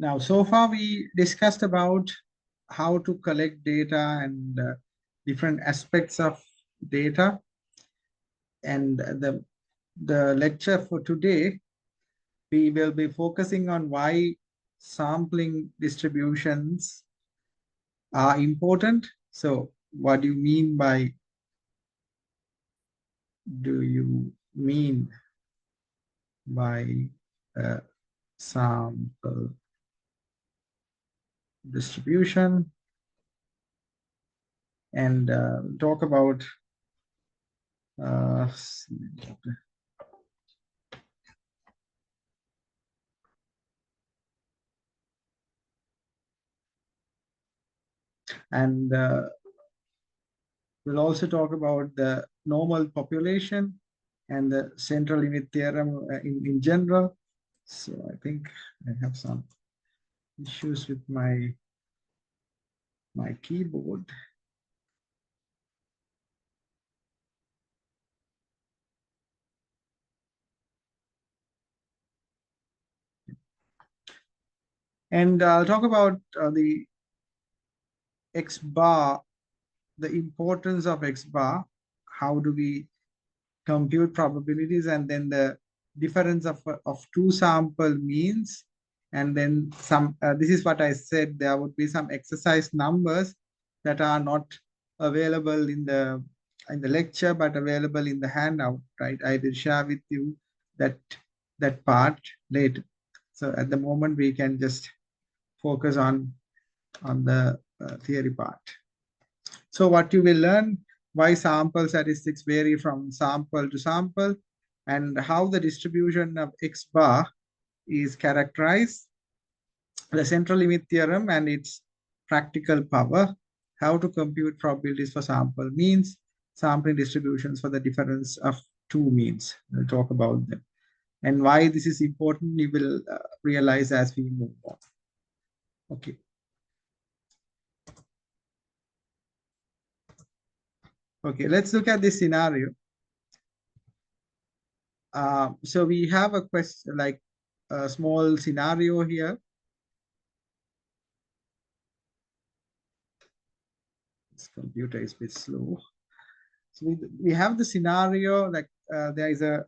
Now, so far we discussed about how to collect data and different aspects of data. And the lecture for today, we will be focusing on why sampling distributions are important. So what do you mean by sample distribution? And talk about and we'll also talk about the normal population and the central limit theorem in general. So I think I have some issues with my keyboard. And I'll talk about the X bar, the importance of X bar, how do we compute probabilities, and then the difference of two sample means. And then some, this is what I said, there would be some exercise numbers that are not available in the lecture, but available in the handout, right? I will share with you that part later. So at the moment, we can just focus on the theory part. So what you will learn, why sample statistics vary from sample to sample, and how the distribution of X bar is characterized, the central limit theorem and its practical power, how to compute probabilities for sample means, sampling distributions for the difference of two means. We'll talk about them. And why this is important, you will realize as we move on. Okay. Okay, let's look at this scenario. So we have a question, like a small scenario here. This computer is a bit slow. So we have the scenario, like there is a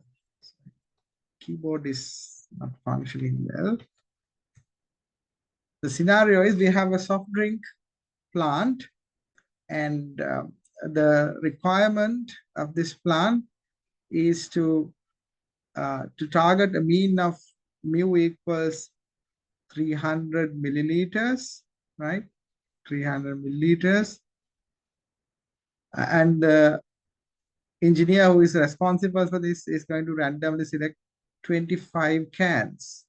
keyboard is not functioning well. The scenario is we have a soft drink plant, and the requirement of this plant is to target a mean of mu equals 300 milliliters, right? 300 milliliters. And the engineer who is responsible for this is going to randomly select 25 cans,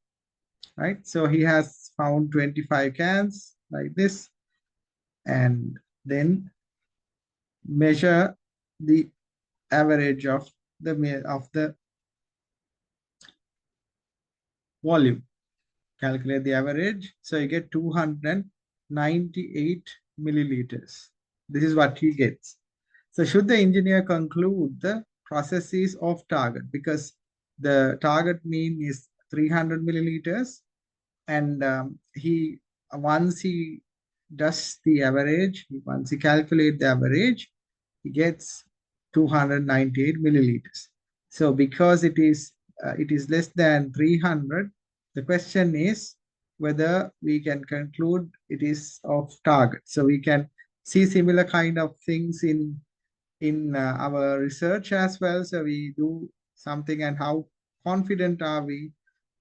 right? So he has found 25 cans like this, and then measure the average of the volume. Calculate the average. So you get 298 milliliters. This is what he gets. So should the engineer conclude the process is off target, because the target mean is 300 milliliters, and once he does the average, once he calculates the average, he gets 298 milliliters. So because it is less than 300, the question is whether we can conclude it is off target. So we can see similar kind of things in our research as well. So we do something, and how confident are we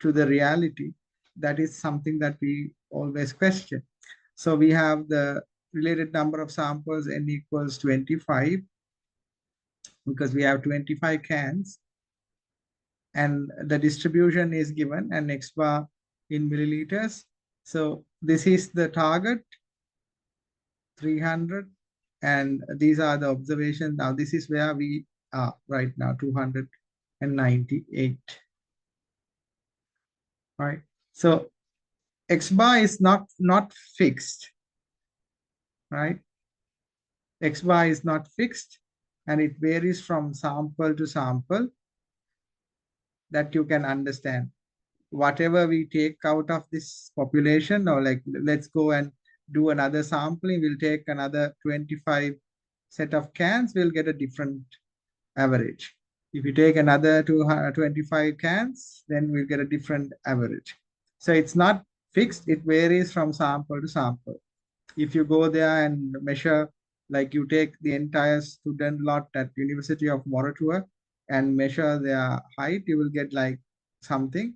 to the reality? That is something that we always question. So we have the related number of samples, n equals 25, because we have 25 cans, and the distribution is given, and X bar in milliliters. So this is the target, 300, and these are the observations. Now this is where we are right now, 298. Right. So X bar is not fixed, right? X bar is not fixed, and it varies from sample to sample, that you can understand. whatever we take out of this population, or like let's go and do another sampling, we'll take another 25 set of cans, we'll get a different average. If you take another 25 cans, then we'll get a different average. So it's not fixed, it varies from sample to sample. If you go there and measure, like you take the entire student lot at University of Moratuwa and measure their height, you will get like something,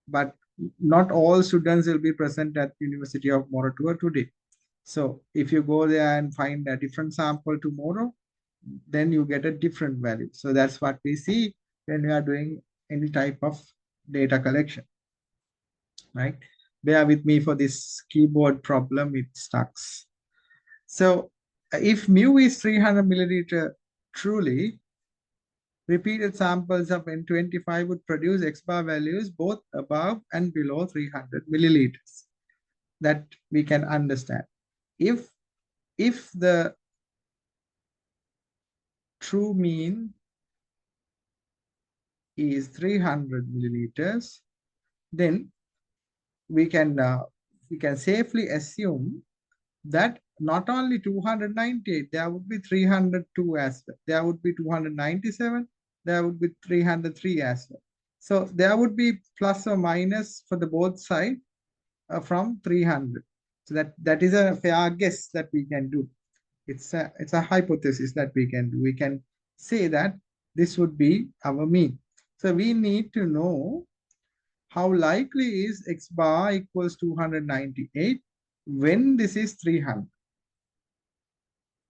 but not all students will be present at University of Moratuwa today. So if you go there and find a different sample tomorrow, then you get a different value. So that's what we see when we are doing any type of data collection, right? Bear with me for this keyboard problem, it stucks. So if mu is 300 milliliter truly, repeated samples of N25 would produce X bar values both above and below 300 milliliters. That we can understand. If the true mean is 300 milliliters, then we can safely assume that not only 298, there would be 302 as well. There would be 297, there would be 303 as well. So there would be plus or minus for the both side from 300. So that is a fair guess that we can do. It's a hypothesis that we can do. We can say that this would be our mean. So we need to know how likely is X bar equals 298 when this is 300.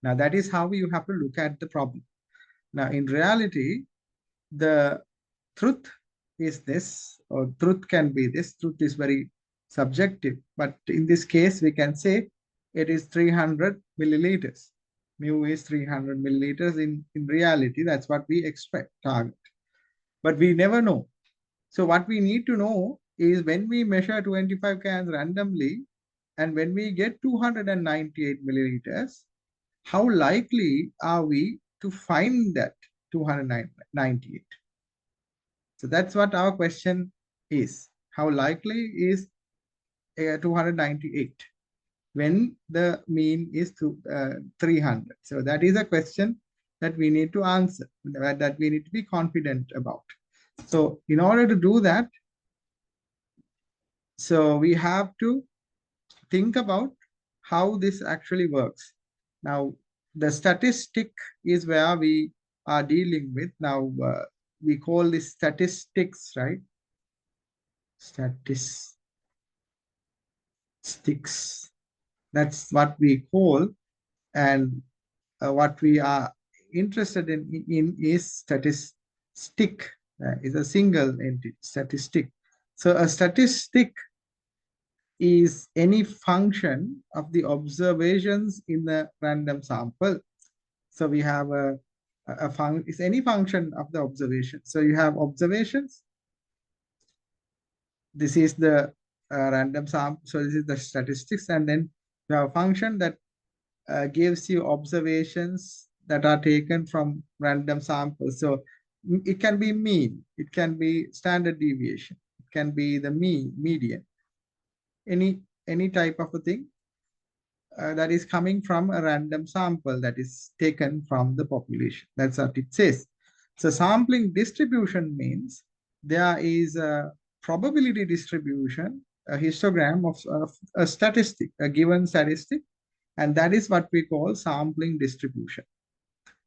Now that is how you have to look at the problem. Now in reality, the truth is this, or truth can be this. Truth is very subjective, but in this case, we can say it is 300 milliliters. Mu is 300 milliliters in reality. That's what we expect, target. But we never know. So what we need to know is when we measure 25 cans randomly, and when we get 298 milliliters, how likely are we to find that 298? So that's what our question is. How likely is 298 when the mean is 300? So that is a question that we need to answer, that we need to be confident about. So in order to do that, so we have to think about how this actually works. Now, the statistic is where we are dealing with. Now, we call this statistics, right? Statistics. That's what we call, and what we are interested in is statistic. Is a single entity, statistic. So a statistic is any function of the observations in the random sample. So we have it's any function of the observation. So you have observations. This is the random sample. So this is the statistics, and then you have a function that gives you observations that are taken from random samples. So it can be mean, it can be standard deviation, it can be the median, any type of a thing that is coming from a random sample that is taken from the population. That's what it says. So sampling distribution means there is a probability distribution, a histogram of a statistic, a given statistic, and that is what we call sampling distribution.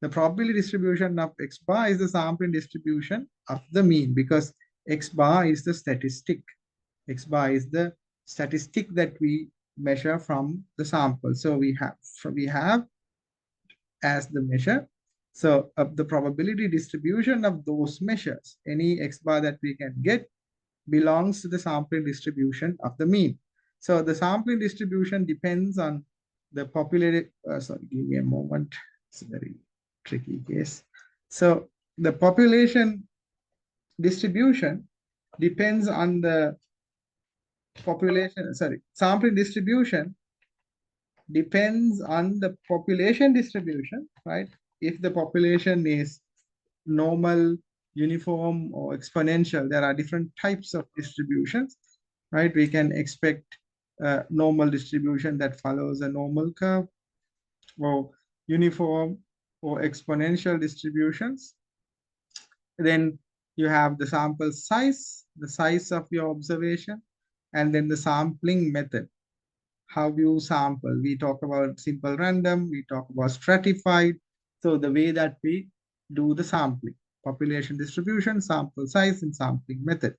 The probability distribution of X bar is the sampling distribution of the mean, because X bar is the statistic. X bar is the statistic that we measure from the sample. So we have as the measure. So the probability distribution of those measures, any X bar that we can get, belongs to the sampling distribution of the mean. So the sampling distribution depends on the populated, sorry, give me a moment. It's a very tricky case. So the population distribution depends on the sampling distribution depends on the population distribution, right? If the population is normal, uniform or exponential. There are different types of distributions, right? We can expect a normal distribution that follows a normal curve, or uniform or exponential distributions. Then you have the sample size, the size of your observation, and then the sampling method. How you sample. We talk about simple random, we talk about stratified. So the way that we do the sampling, population distribution, sample size, and sampling method.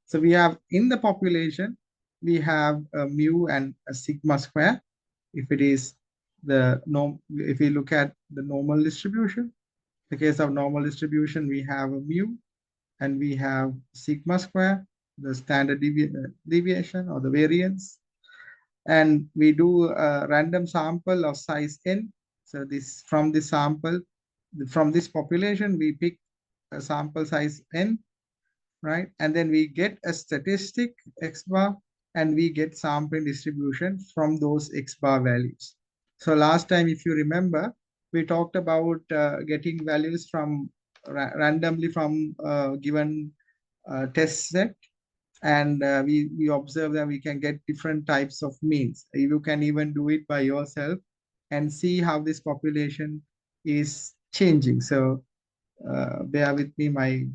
So we have in the population, we have a mu and a sigma square. If it is the norm, if we look at the normal distribution, the case of normal distribution, we have a mu and we have sigma square, the standard deviation or the variance. And we do a random sample of size n. So this from this sample, from this population, we pick a sample size n, right? And then we get a statistic x bar, and we get sampling distribution from those x bar values. So last time, if you remember, we talked about getting values from randomly from given test set, and we observe that we can get different types of means. You can even do it by yourself and see how this population is changing. So bear with me,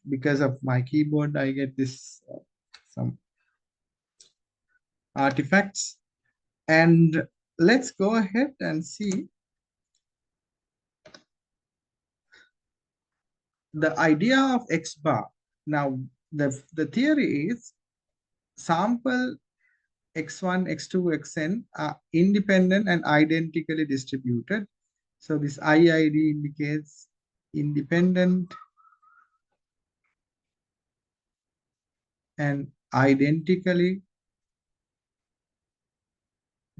because of my keyboard, I get this some artifacts. And let's go ahead and see the idea of X bar. Now, the theory is sample X1, X2, Xn are independent and identically distributed. So this IID indicates independent and identically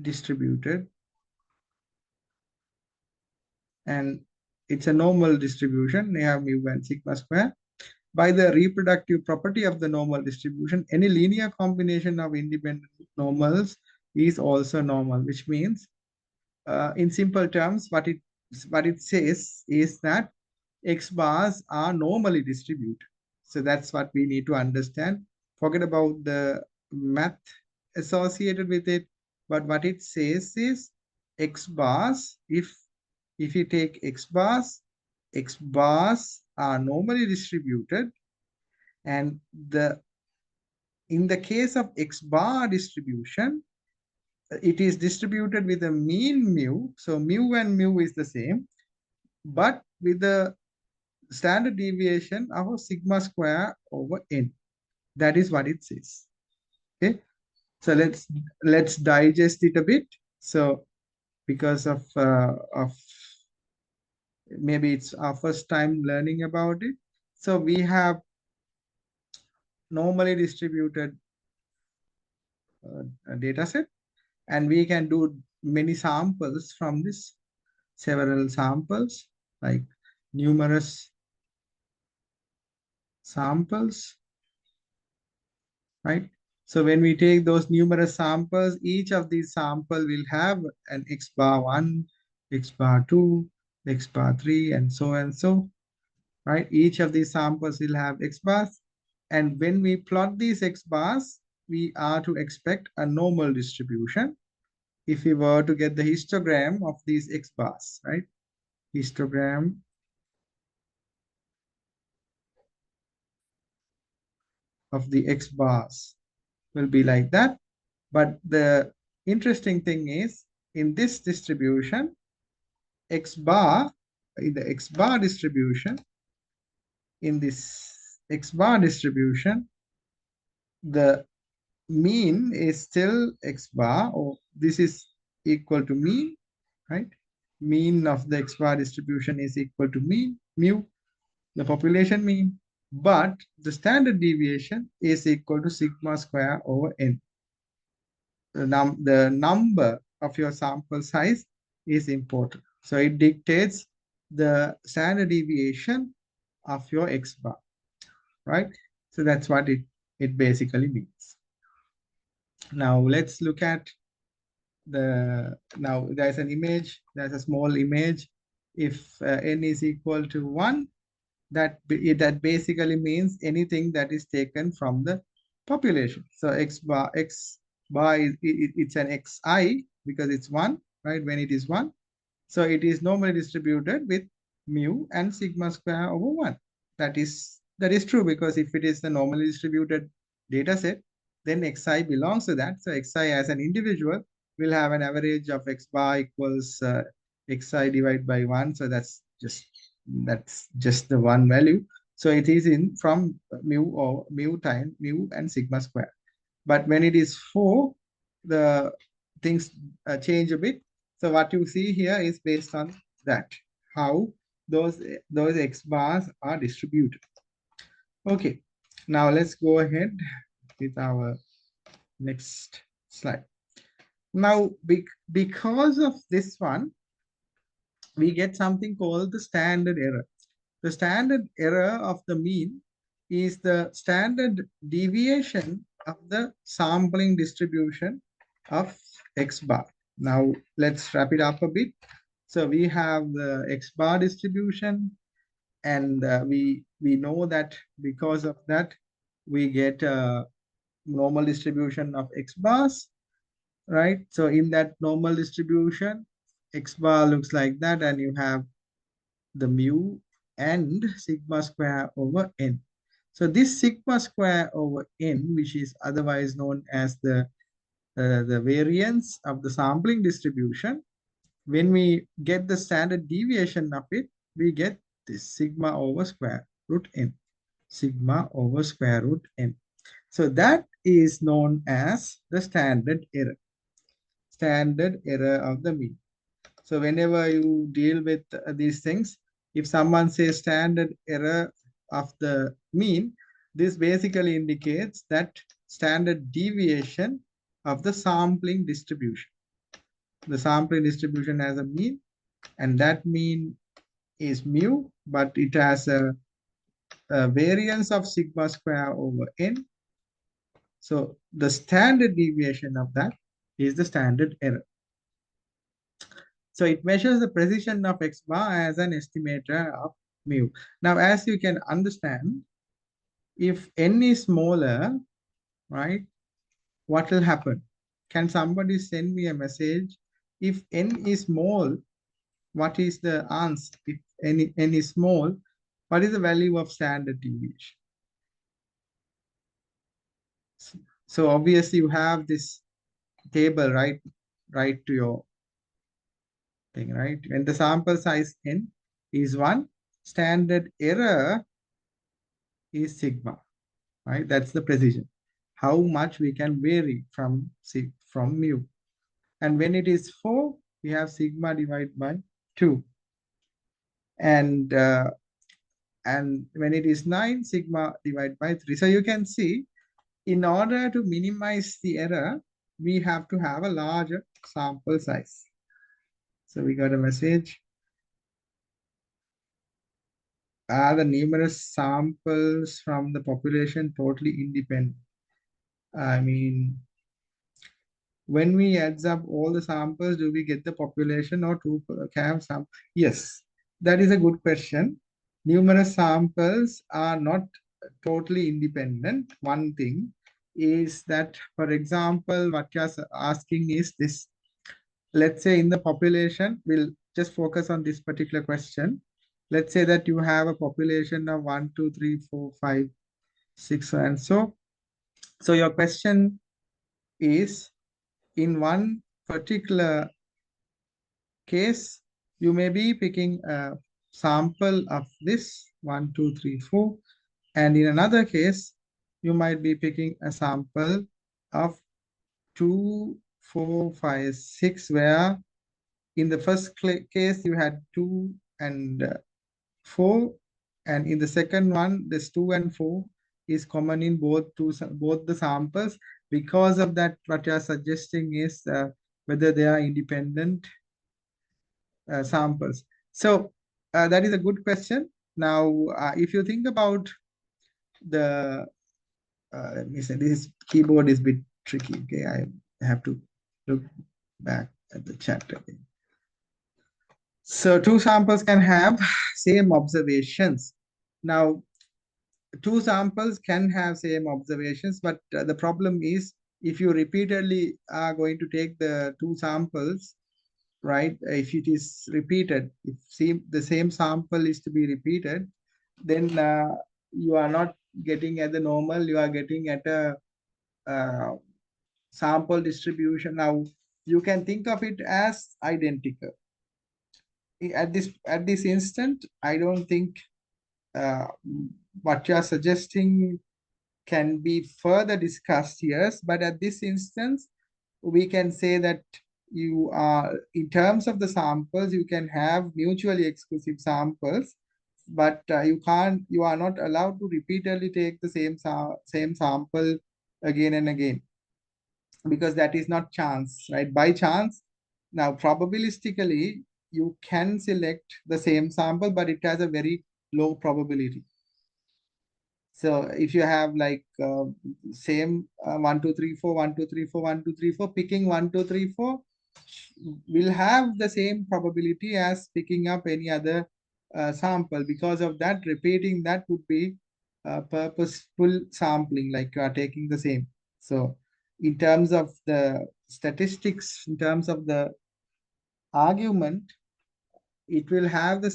distributed. And it's a normal distribution. They have mu and sigma square. By the reproductive property of the normal distribution, any linear combination of independent normals is also normal, which means, in simple terms, what it says is that X bars are normally distributed. So that's what we need to understand. Forget about the math associated with it. But what it says is X bars, if you take X bars are normally distributed. And in the case of X bar distribution, it is distributed with a mean mu. So mu and mu is the same, but with the standard deviation of sigma square over n. That is what it says. Okay, so let's digest it a bit. So because of maybe it's our first time learning about it, so we have normally distributed data set, and we can do many samples from this, several samples, like numerous samples, right? So when we take those numerous samples, each of these sample will have an X bar 1, X bar 2, X bar 3, and so, right? Each of these samples will have X bars. And when we plot these X bars, we are to expect a normal distribution if we were to get the histogram of these X bars, right? Histogram of the X bars will be like that. But the interesting thing is, in this distribution, X bar, in the X bar distribution, in this X bar distribution, the mean is still X bar, or this is equal to mean, right? Mean of the X bar distribution is equal to mean, mu, the population mean, but the standard deviation is equal to sigma square over n. The number of your sample size is important. So it dictates the standard deviation of your X bar, right? So that's what it basically means. Now let's look at now there's an image, there's a small image. If n is equal to 1, that basically means anything that is taken from the population. So x bar is it's an xi because it's one, right? When it is one, so it is normally distributed with mu and sigma square over 1. That is true because if it is the normally distributed data set, then xi belongs to that. So xi as an individual will have an average of x bar equals xi divided by 1. So that's just the one value. So it is in from mu or mu time mu and sigma square. But when it is 4, the things change a bit. So what you see here is based on that, how those x bars are distributed. Okay, now let's go ahead with our next slide. Now, because of this one, we get something called the standard error. The standard error of the mean is the standard deviation of the sampling distribution of x bar. Now, let's wrap it up a bit. So we have the x bar distribution, and we know that because of that, we get a normal distribution of x bars, right? So in that normal distribution, x bar looks like that, and you have the mu and sigma square over n. So this sigma square over n, which is otherwise known as the variance of the sampling distribution, when we get the standard deviation of it, we get this sigma over square root n. Sigma over square root n. So that is known as the standard error. Standard error of the mean. So whenever you deal with these things, if someone says standard error of the mean, this basically indicates that standard deviation of the sampling distribution. The sampling distribution has a mean, and that mean is mu, but it has a variance of sigma square over n. So the standard deviation of that is the standard error. So it measures the precision of x bar as an estimator of mu. Now, as you can understand, if n is smaller, right, what will happen? Can somebody send me a message? If n is small, what is the answer? If n is small, what is the value of standard deviation? So obviously you have this table right to your thing, right? When the sample size n is 1, standard error is sigma, right? That's the precision. How much we can vary from mu. And when it is 4, we have sigma divided by 2. And when it is 9, sigma divided by 3. So you can see, in order to minimize the error, we have to have a larger sample size. So we got a message. Are the numerous samples from the population totally independent? I mean, when we adds up all the samples, do we get the population or two have some? Yes, that is a good question. Numerous samples are not totally independent. One thing is that, for example, what you're asking is this. Let's say in the population, we'll just focus on this particular question. Let's say that you have a population of 1, 2, 3, 4, 5, 6, and so. So your question is, in one particular case, you may be picking a sample of this 1, 2, 3, 4, and in another case, you might be picking a sample of 2, 4, 5, 6, where in the first case you had 2 and 4, and in the second one, this 2 and 4 is common in both the samples. Because of that, what you are suggesting is whether they are independent samples. So that is a good question. Now, if you think about the, let me say, this keyboard is a bit tricky. Okay, I have to look back at the chat again. So two samples can have same observations. Now, two samples can have same observations, but the problem is if you repeatedly are going to take the two samples, right? If it is repeated, if the same sample is to be repeated, then you are not getting at the normal, you are getting at a uh, sample distribution. Now, you can think of it as identical. At this instant, I don't think uh, what you are suggesting can be further discussed here, but at this instance, we can say that you are, in terms of the samples, you can have mutually exclusive samples, but you are not allowed to repeatedly take the same sample again and again, because that is not chance, right? By chance, now probabilistically, you can select the same sample, but it has a very low probability. So if you have like same 1, 2, 3, 4, 1, 2, 3, 4, 1, 2, 3, 4, picking 1, 2, 3, 4 will have the same probability as picking up any other sample. Because of that, repeating that would be purposeful sampling, like you are taking the same. So in terms of the statistics, in terms of the argument, it will have a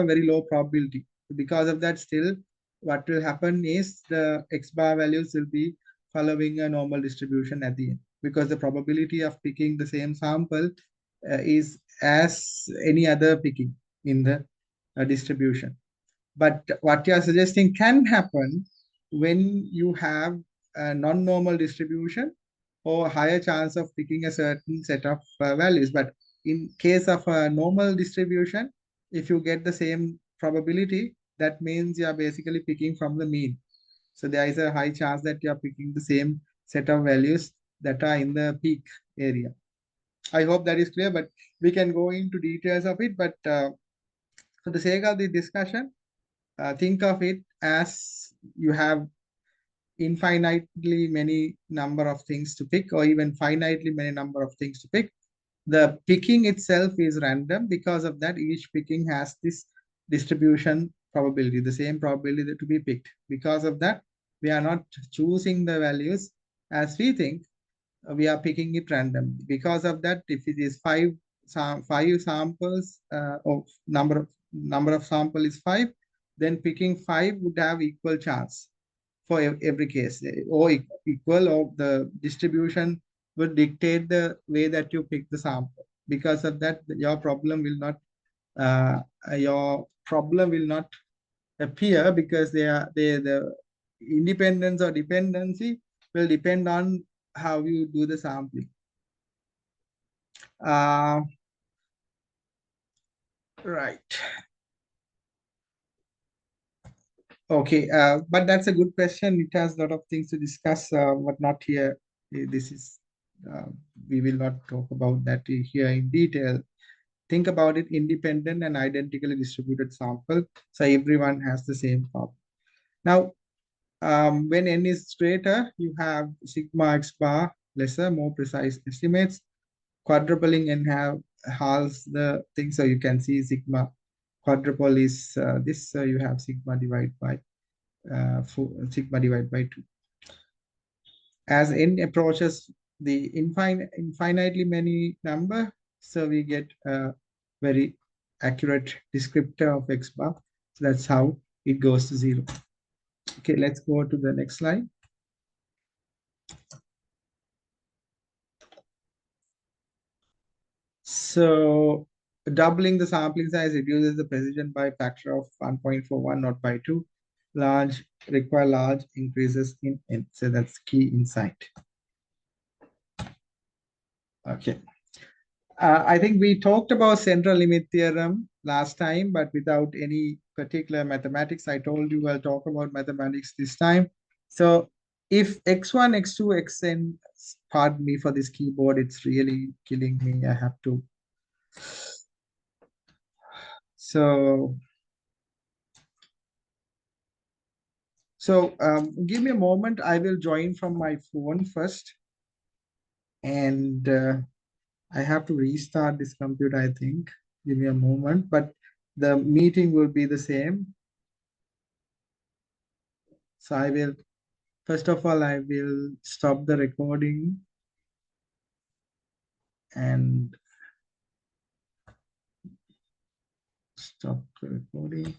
very low probability. Because of that, still what will happen is the x bar values will be following a normal distribution at the end, because the probability of picking the same sample is as any other picking in the distribution. But what you are suggesting can happen when you have a non-normal distribution or higher chance of picking a certain set of values. But in case of a normal distribution, if you get the same probability, that means you are basically picking from the mean. So there is a high chance that you are picking the same set of values that are in the peak area. I hope that is clear, but we can go into details of it. But for the sake of the discussion, think of it as you have infinitely many number of things to pick, or even finitely many number of things to pick. The picking itself is random. Because of that, each picking has this distribution probability, the same probability to be picked. Because of that, we are not choosing the values as we think, we are picking it randomly. Because of that, if it is five samples, of number of sample is 5, then picking 5 would have equal chance for every case, or equal, or the distribution would dictate the way that you pick the sample. Because of that, uh, your problem will not appear, because the independence or dependency will depend on how you do the sampling. Uh, right. Okay, but that's a good question. It has a lot of things to discuss, but not here. This is, uh, we will not talk about that here in detail. Think about it: independent and identically distributed sample. So everyone has the same problem. Now, when n is greater, you have sigma x bar lesser, more precise estimates. Quadrupling n have halves the thing. So you can see sigma quadruple is this. So you have sigma divided by 2. As n approaches the infinitely many number, so we get a very accurate descriptor of x bar. So that's how it goes to 0. Okay, let's go to the next slide. So doubling the sampling size reduces the precision by a factor of 1.41, not by 2. Require large increases in n. So that's key insight. Okay. I think we talked about central limit theorem last time, but without any particular mathematics. I told you I'll talk about mathematics this time. So if x1, x2, xn, pardon me for this keyboard, it's really killing me. I have to. So give me a moment. I will join from my phone first. And I have to restart this computer, I think. Give me a moment, but the meeting will be the same. So I will, first of all, I will stop the recording and stop the recording.